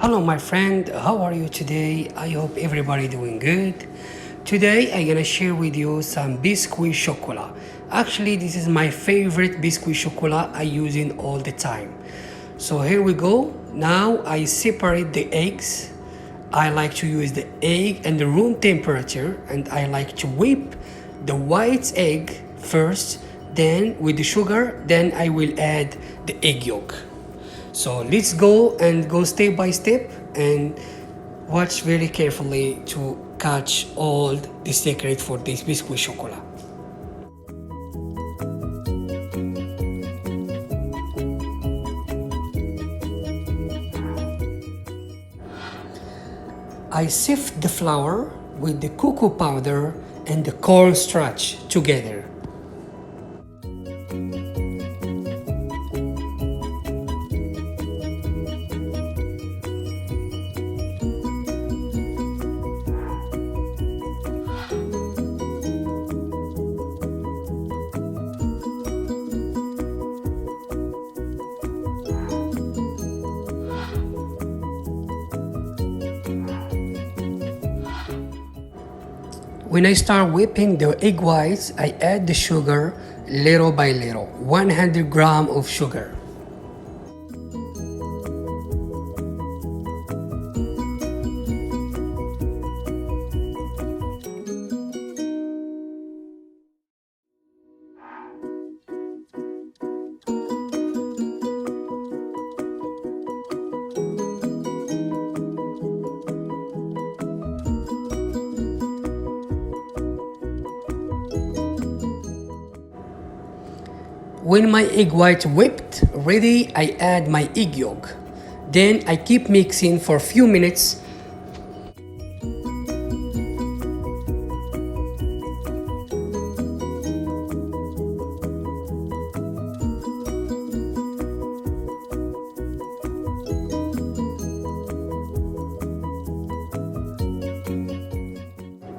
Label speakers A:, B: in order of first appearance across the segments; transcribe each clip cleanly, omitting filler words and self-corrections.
A: Hello my friend, how are you today? I hope everybody doing good. Today I'm gonna share with you some biscuit chocolate. Actually this is my favorite biscuit chocolate I use it all the time. So here we go. Now I separate the eggs. I like to use the egg and the room temperature, and I like to whip the white egg first, then with the sugar, then I will add the egg yolk. So let's go and go step by step and watch very carefully to catch all the secret for this biscuit chocolate. I sift the flour with the cocoa powder and the cornstarch together. When I start whipping the egg whites, I add the sugar little by little, 100 grams of sugar. When my egg white whipped ready, I add my egg yolk. Then I keep mixing for a few minutes.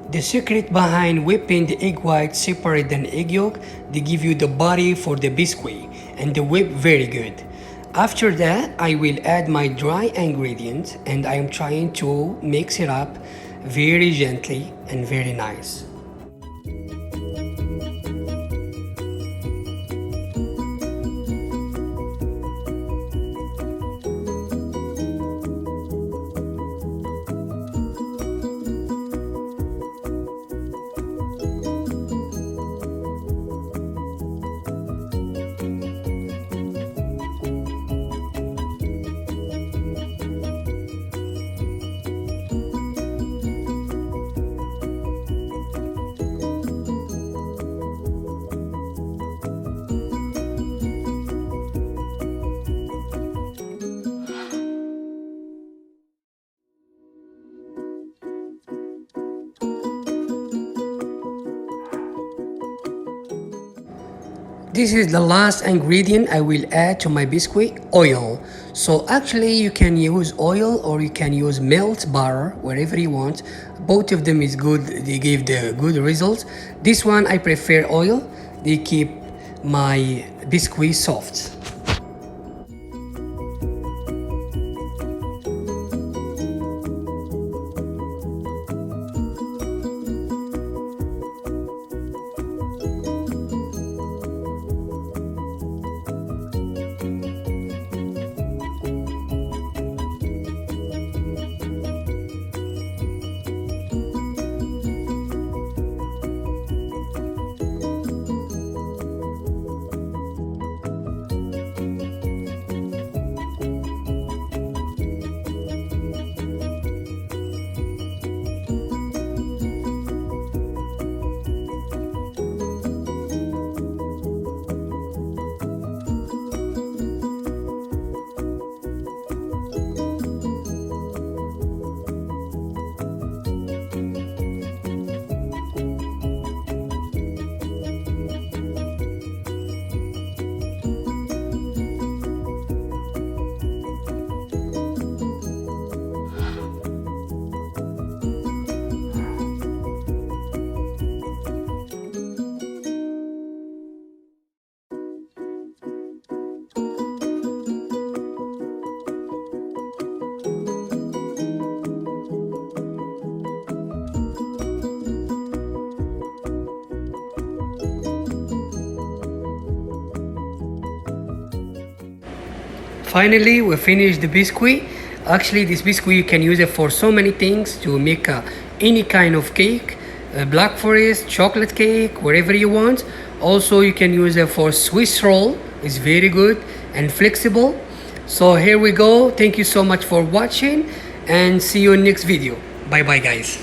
A: The secret behind whipping the egg white separate than egg yolk, they give you the body for the biscuit and the whip very good. After that, I will add my dry ingredient and I am trying to mix it up very gently and very nice. This is the last ingredient I will add to my biscuit, oil. So actually you can use oil or you can use melt butter, wherever you want. Both of them is good, they give the good results. This one I prefer oil, they keep my biscuit soft. Finally, we finished the biscuit. Actually, this biscuit you can use it for so many things to make any kind of cake, black forest, chocolate cake, whatever you want. Also, you can use it for Swiss roll. It's very good and flexible. So here we go. Thank you so much for watching and see you in next video. Bye bye guys.